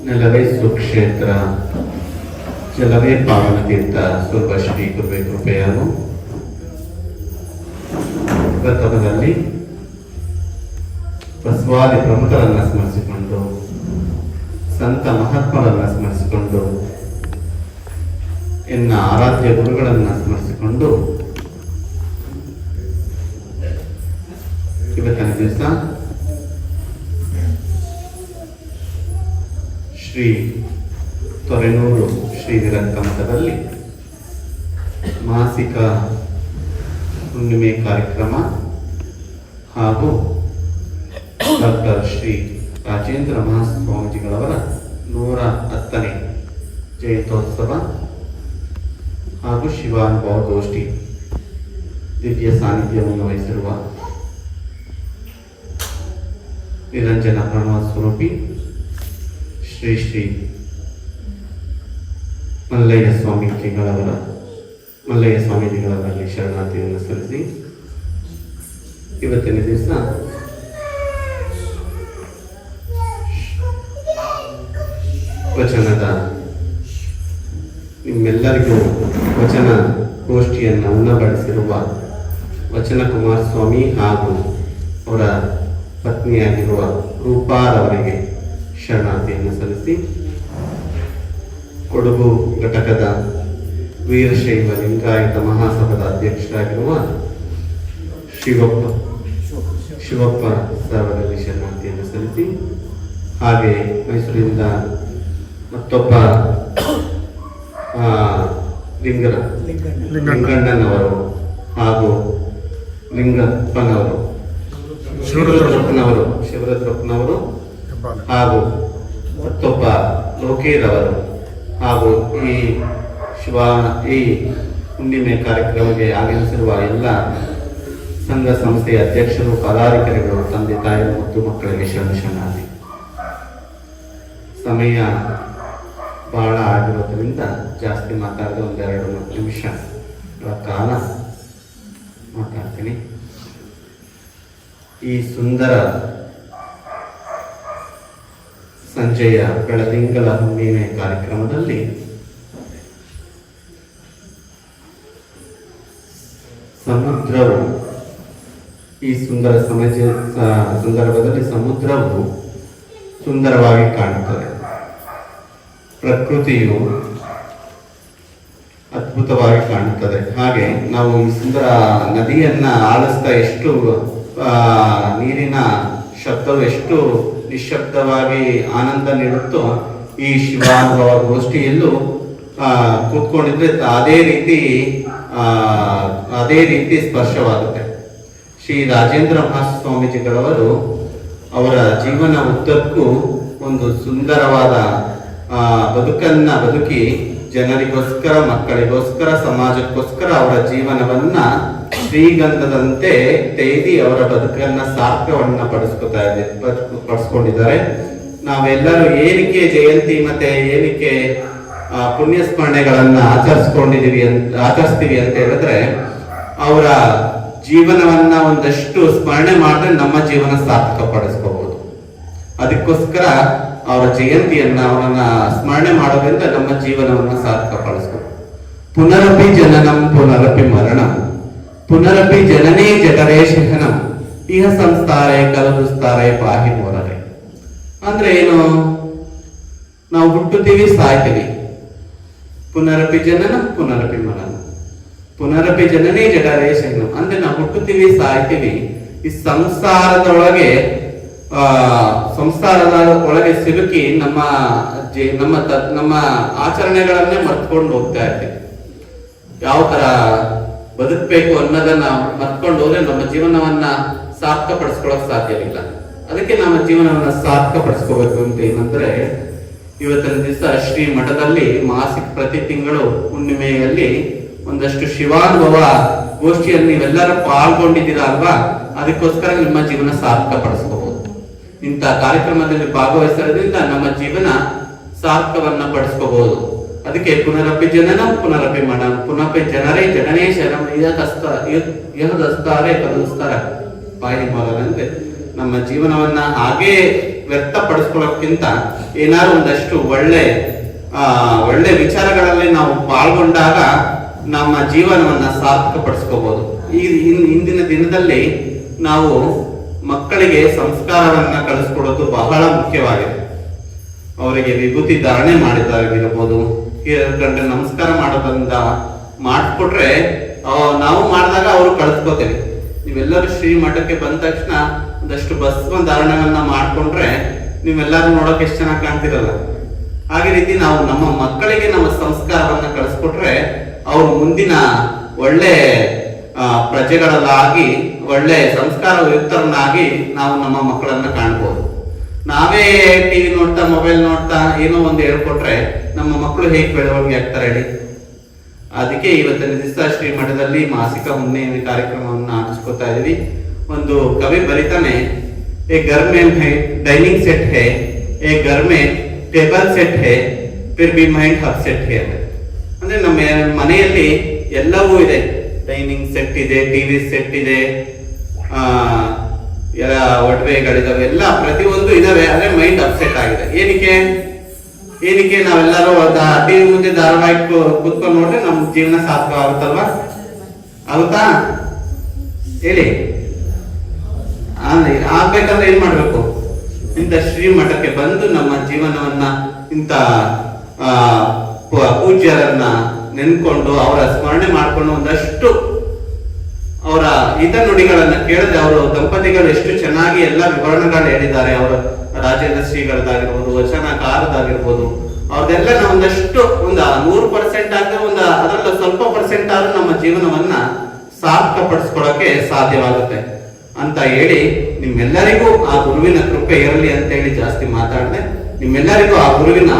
ನೆಲವೇ ಸುಕ್ಷೇತ್ರ, ಜಲವೇ ಪಾವನತೀರ್ಥ ಸ್ವರ್ವ ಶ್ರೀ ಗುರುವೇ ಕೃಪೆಯನ್ನು ಪ್ರಥಮದಲ್ಲಿ ಬಸವಾದಿ ಪ್ರಮುಖರನ್ನು ಸ್ಮರಿಸಿಕೊಂಡು, ಸಂತ ಮಹಾತ್ಮರನ್ನು ಸ್ಮರಿಸಿಕೊಂಡು, ಎನ್ನ ಆರಾಧ್ಯ ಗುರುಗಳನ್ನು ಸ್ಮರಿಸಿಕೊಂಡು ಇವತ್ತಿನ ದಿವಸ ಶ್ರೀ ತೊರೆನೂರು ಶ್ರೀ ವಿರಕ್ತ ಮಠದಲ್ಲಿ ಮಾಸಿಕ ಹುಣ್ಣಿಮೆ ಕಾರ್ಯಕ್ರಮ ಹಾಗೂ ಡಾಕ್ಟರ್ ಶ್ರೀ ರಾಜೇಂದ್ರ ಮಹಾಸ್ವಾಮೀಜಿಗಳವರ 110ನೇ ಜಯಂತ್ಯೋತ್ಸವ ಹಾಗೂ ಶಿವಾನುಭವ ಗೋಷ್ಠಿ ದಿವ್ಯ ಸಾನ್ನಿಧ್ಯವನ್ನು ವಹಿಸಿರುವ ನಿರಂಜನ ಪ್ರಣವ ಸ್ವರೂಪಿ ಶ್ರೀ ಶ್ರೀ ಮಲ್ಲಯ್ಯ ಸ್ವಾಮೀಜಿಗಳವರಲ್ಲಿ ಶರಣಾರ್ಥಿಯನ್ನು ಸಲ್ಲಿಸಿ ಇವತ್ತಿನ ದಿವಸ ವಚನದ ನಿಮ್ಮೆಲ್ಲರಿಗೂ ವಚನ ಗೋಷ್ಠಿಯನ್ನು ಉನ್ನಬಡಿಸಿರುವ ವಚನ ಕುಮಾರಸ್ವಾಮಿ ಹಾಗೂ ಅವರ ಪತ್ನಿಯಾಗಿರುವ ರೂಪಾರವರಿಗೆ ಶರಣಾರ್ಥಿಯನ್ನು ಸಲ್ಲಿಸಿ, ಕೊಡಗು ಘಟಕದ ವೀರಶೈವ ಲಿಂಗಾಯತ ಮಹಾಸಭಾದ ಅಧ್ಯಕ್ಷರಾಗಿರುವ ಶಿವಪ್ಪ ಅವರಲ್ಲಿ ಶರಣಾರ್ಥಿಯನ್ನು ಸಲ್ಲಿಸಿ, ಹಾಗೆ ಮೈಸೂರಿನಿಂದ ಮತ್ತೊಬ್ಬ ಲಿಂಗಣ್ಣನವರು ಹಾಗೂ ಲಿಂಗಪ್ಪನವರು ಶಿವರುದ್ರಪ್ಪನವರು ಹಾಗೂ ಮತ್ತೊಬ್ಬ ಲೋಕೇರವರು ಹಾಗೂ ಈ ಹುಣ್ಣಿಮೆ ಕಾರ್ಯಕ್ರಮಕ್ಕೆ ಆಗಮಿಸಿರುವ ಎಲ್ಲ ಸಂಘ ಸಂಸ್ಥೆಯ ಅಧ್ಯಕ್ಷರು, ಪದಾಧಿಕಾರಿಗಳು, ತಂದೆ ತಾಯಿಗಳು ಮತ್ತು ಮಕ್ಕಳಿಗೆ ಶರಣಾರ್ಥಿ. ಸಮಯ ಬಹಳ ಆಗಿರೋದ್ರಿಂದ ಜಾಸ್ತಿ ಮಾತಾಡದೆ 2-3 ನಿಮಿಷ ಕಾಲ ಮಾತಾಡ್ತೀನಿ. ಈ ಸುಂದರ ಸಂಜೆಯ ಬೆಳದಿಂಗಳ ಹುಣ್ಣಿಮೆ ಕಾರ್ಯಕ್ರಮದಲ್ಲಿ ಸಮುದ್ರವು, ಈ ಸುಂದರ ಸಂದರ್ಭದಲ್ಲಿ ಸಮುದ್ರವು ಸುಂದರವಾಗಿ ಕಾಣುತ್ತದೆ. ಪ್ರಕೃತಿಯು ಅದ್ಭುತವಾಗಿ ಕಾಣುತ್ತದೆ. ಹಾಗೆ ನಾವು ಈ ಸುಂದರ ನದಿಯನ್ನ ಆಲಿಸ್ತಾ ಎಷ್ಟು ನೀರಿನ ಶಬ್ದವು ಎಷ್ಟು ನಿಶ್ಶಬ್ದವಾಗಿ ಆನಂದ ನೀಡುತ್ತೋ, ಈ ಶಿವಾನುಭವ ಗೋಷ್ಠಿಯಲ್ಲೂ ಕೂತ್ಕೊಂಡಿದ್ರೆ ಅದೇ ರೀತಿ ಸ್ಪರ್ಶವಾಗುತ್ತೆ. ಶ್ರೀ ರಾಜೇಂದ್ರ ಮಹಾಸ್ವಾಮೀಜಿಗಳವರು ಅವರ ಜೀವನ ಉದ್ದಕ್ಕೂ ಒಂದು ಸುಂದರವಾದ ಬದುಕನ್ನ ಬದುಕಿ ಜನರಿಗೋಸ್ಕರ, ಮಕ್ಕಳಿಗೋಸ್ಕರ, ಸಮಾಜಕ್ಕೋಸ್ಕರ ಅವರ ಜೀವನವನ್ನ ಶ್ರೀಗಂಧದಂತೆ ತೇದಿ ಅವರ ಬದುಕನ್ನ ಸಾರ್ಥಕವನ್ನ ಪಡಿಸ್ಕೊಂಡಿದ್ದಾರೆ. ನಾವೆಲ್ಲರೂ ಏನಕ್ಕೆ ಜಯಂತಿ ಮತ್ತೆ ಏನಕ್ಕೆ ಪುಣ್ಯಸ್ಮರಣೆಗಳನ್ನ ಆಚರಿಸ್ತೀವಿ ಅಂತ ಹೇಳಿದ್ರೆ, ಅವರ ಜೀವನವನ್ನ ಒಂದಷ್ಟು ಸ್ಮರಣೆ ಮಾಡಿದ್ರೆ ನಮ್ಮ ಜೀವನ ಸಾರ್ಥಕ ಪಡಿಸ್ಕೋಬಹುದು. ಅದಕ್ಕೋಸ್ಕರ ಅವರ ಜಯಂತಿಯನ್ನ, ಅವರನ್ನ ಸ್ಮರಣೆ ಮಾಡೋದ್ರಿಂದ ನಮ್ಮ ಜೀವನವನ್ನ ಸಾರ್ಥಕ ಪಡಿಸ್ಕೋಬಹುದು. ಪುನರಪಿ ಜನನಂ ಪುನರಪಿ ಮರಣಂ ಪುನರಪಿ ಜನನೇ ಜಠರೇ ಶಹನಂ ಇಹ ಸಂಸ್ತಾರೆ ಕಲದುಸ್ತಾರೆ ಪಾಹಿ ಮೋರರೆ. ಅಂದ್ರೆ ಏನು? ನಾವು ಹುಟ್ಟುತ್ತೀವಿ, ಸಾಯ್ತೀವಿ. ಪುನರಪಿ ಜನನಂ ಪುನರಪಿ ಮರಣಂ ಪುನರಪಿ ಜನನೇ ಜಠರೇ ಶಹನಂ ಅಂದ್ರೆ ನಾವು ಹುಟ್ಟುತ್ತೀವಿ, ಸಾಯ್ತೀವಿ. ಈ ಸಂಸಾರದ ಒಳಗೆ ಸಿಲುಕಿ ನಮ್ಮ ಆಚರಣೆಗಳನ್ನೇ ಮರ್ತ್ಕೊಂಡು ಹೋಗ್ತಾ ಇರ್ತೀವಿ. ಯಾವ ತರ ಬದುಕಬೇಕು ಅನ್ನೋದನ್ನ ಮರ್ತ್ಕೊಂಡು ಹೋದ್ರೆ ನಮ್ಮ ಜೀವನವನ್ನ ಸಾರ್ಥಕ ಪಡಿಸ್ಕೊಳ್ಳೋಕೆ ಸಾಧ್ಯವಿಲ್ಲ. ಅದಕ್ಕೆ ನಮ್ಮ ಜೀವನವನ್ನ ಸಾರ್ಥಕ ಪಡಿಸ್ಕೋಬೇಕು ಅಂತ ಏನಂದ್ರೆ, ಇವತ್ತಿನ ದಿವಸ ಶ್ರೀ ಮಠದಲ್ಲಿ ಮಾಸಿಕ ಪ್ರತಿ ತಿಂಗಳು ಹುಣ್ಣಿಮೆಯಲ್ಲಿ ಒಂದಷ್ಟು ಶಿವಾನುಭವ ಗೋಷ್ಠಿಯಲ್ಲಿ ನೀವೆಲ್ಲರೂ ಪಾಲ್ಗೊಂಡಿದ್ದೀರಾ ಅಲ್ವಾ? ಅದಕ್ಕೋಸ್ಕರ ನಿಮ್ಮ ಜೀವನ ಸಾರ್ಥಕ ಪಡಿಸ್ಕೋಬಹುದು. ಇಂಥ ಕಾರ್ಯಕ್ರಮದಲ್ಲಿ ಭಾಗವಹಿಸೋದ್ರಿಂದ ನಮ್ಮ ಜೀವನ ಸಾರ್ಥಕವನ್ನ ಪಡಿಸ್ಕೋಬಹುದು. ಅದಕ್ಕೆ ಪುನರಪಿ ಜನನಂ ಪುನರಪಿ ಮರಣಂ ಪುನರಪಿ ಜನರೇ ಜನನೇ ಶರಣಂ ಯಹದಸ್ತಾರೆ ಕಲುಸ್ತಾರ ಪಾಯಿ ಮಗನಂತೆ ನಮ್ಮ ಜೀವನವನ್ನ ಹಾಗೇ ವ್ಯಕ್ತಪಡಿಸ್ಕೊಳ್ಳೋಕ್ಕಿಂತ ಏನಾದ್ರು ಒಂದಷ್ಟು ಒಳ್ಳೆ ವಿಚಾರಗಳಲ್ಲಿ ನಾವು ಪಾಲ್ಗೊಂಡಾಗ ನಮ್ಮ ಜೀವನವನ್ನ ಸಾರ್ಥಕಪಡಿಸ್ಕೋಬಹುದು. ಇಂದಿನ ದಿನದಲ್ಲಿ ನಾವು ಮಕ್ಕಳಿಗೆ ಸಂಸ್ಕಾರವನ್ನ ಕಲಿಸ್ಕೊಡೋದು ಬಹಳ ಮುಖ್ಯವಾಗಿದೆ. ಅವರಿಗೆ ವಿಭೂತಿ ಧಾರಣೆ ಮಾಡಿದಾಗಿರ್ಬೋದು, ಕಂಡ್ರೆ ನಮಸ್ಕಾರ ಮಾಡೋದ್ರಿಂದ ಮಾಡಿಕೊಟ್ರೆ ನಾವು ಮಾಡಿದಾಗ ಅವರು ಕಳಿಸ್ಕೋತೇವೆ. ನೀವೆಲ್ಲರೂ ಶ್ರೀಮಠಕ್ಕೆ ಬಂದ ತಕ್ಷಣ ಒಂದಷ್ಟು ಭಸ್ಮ ಧಾರಣವನ್ನ ಮಾಡ್ಕೊಂಡ್ರೆ ನೀವೆಲ್ಲರೂ ನೋಡೋಕೆ ಎಷ್ಟು ಚೆನ್ನಾಗಿ ಕಾಣ್ತಿರಲ್ಲ. ಹಾಗೆ ರೀತಿ ನಾವು ನಮ್ಮ ಮಕ್ಕಳಿಗೆ ನಮ್ಮ ಸಂಸ್ಕಾರವನ್ನ ಕಳಿಸ್ಕೊಟ್ರೆ ಅವರು ಮುಂದಿನ ಒಳ್ಳೆ ಪ್ರಜೆಗಳಲ್ಲಾಗಿ ಒಳ್ಳೆ ಸಂಸ್ಕಾರಯುಕ್ತರನ್ನಾಗಿ ನಾವು ನಮ್ಮ ಮಕ್ಕಳನ್ನ ಕಾಣ್ಬೋದು. ನಾವೇ ಟಿವಿ ನೋಡ್ತಾ ಮೊಬೈಲ್ ನೋಡ್ತಾ ಏನೋ ಒಂದು ಹೇಳ್ಕೊಟ್ರೆ ನಮ್ಮ ಮಕ್ಕಳು ಹೇಗೆ ಬೆಳವಣಿಗೆ ಆಗ್ತಾರೆ ಹೇಳಿ. ಅದಕ್ಕೆ ಇವತ್ತಿನ ದಿವಸ ಶ್ರೀಮಠದಲ್ಲಿ ಮಾಸಿಕ ಹುಣ್ಣಿಮೆ ಕಾರ್ಯಕ್ರಮವನ್ನು ಆಚರಿಸ್ಕೊತಾ ಇದೀವಿ. ಒಂದು ಕವಿ ಬರಿತಾನೆ, ಎ घर में ಡೈನಿಂಗ್ ಸೆಟ್ ಹೇ, ಎ घर में ಟೇಬಲ್ ಸೆಟ್ ಹೇ, ಫಿರ್ ಬಿ ಮೈಂಡ್ ಅಪ್ಸೆಟ್ ಹೇ. ಅಂದ್ರೆ ನಮ್ಮ ಮನೆಯಲ್ಲಿ ಎಲ್ಲವೂ ಇದೆ. ಡೈನಿಂಗ್ ಸೆಟ್ ಇದೆ, ಟಿವಿ ಸೆಟ್ ಇದೆ, ಎಲ್ಲ ಒಡವೆಗಳಿದಾವೆ, ಎಲ್ಲ ಪ್ರತಿಯೊಂದು ಇದಾವೆ. ಆದ್ರೆ ಮೈಂಡ್ ಅಪ್ಸೆಟ್ ಆಗಿದೆ. ಏನಕ್ಕೆ ನಾವೆಲ್ಲರೂ ಟಿವಿ ಮುಂದೆ ಧಾರಾವಾಹಿ ಕೂತ್ಕೊಂಡು ನೋಡ್ರೆ ನಮ್ ಜೀವನ ಸಾರ್ಥಕ ಆಗುತ್ತಲ್ವಾ? ಆಗುತ್ತಾ ಹೇಳಿ? ಆಗ್ಬೇಕಂದ್ರೆ ಏನ್ ಮಾಡ್ಬೇಕು? ಇಂಥ ಶ್ರೀಮಠಕ್ಕೆ ಬಂದು ನಮ್ಮ ಜೀವನವನ್ನ ಇಂಥ ಪೂಜ್ಯರನ್ನ ನೆನ್ಕೊಂಡು ಅವರ ಸ್ಮರಣೆ ಮಾಡ್ಕೊಂಡು ಒಂದಷ್ಟು ಅವರ ಹಿತನುಡಿಗಳನ್ನ ಕೇಳಿದ್ರೆ ಅವರು ದಂಪತಿಗಳು ಎಷ್ಟು ಚೆನ್ನಾಗಿ ಎಲ್ಲ ವಿವರಣೆಗಳು ಹೇಳಿದ್ದಾರೆ. ಅವರ ರಾಜೇಂದ್ರ ಶ್ರೀಗಳದ್ದಾಗಿರ್ಬೋದು, ವಚನಕಾರದಾಗಿರ್ಬೋದು, ಅವ್ರದೆಲ್ಲ ನಾವು ಒಂದಷ್ಟು 100% ಆದ್ರೆ ಅದರಲ್ಲ ಸ್ವಲ್ಪ ಪರ್ಸೆಂಟ್ ಆದ್ರೂ ನಮ್ಮ ಜೀವನವನ್ನ ಸಾರ್ಥಕಪಡಿಸ್ಕೊಳಕ್ಕೆ ಸಾಧ್ಯವಾಗುತ್ತೆ ಅಂತ ಹೇಳಿ, ನಿಮ್ಮೆಲ್ಲರಿಗೂ ಆ ಗುರುವಿನ ಕೃಪೆ ಇರಲಿ ಅಂತ ಹೇಳಿ ಜಾಸ್ತಿ ಮಾತಾಡಿದೆ. ನಿಮ್ಮೆಲ್ಲರಿಗೂ ಆ ಗುರುವಿನ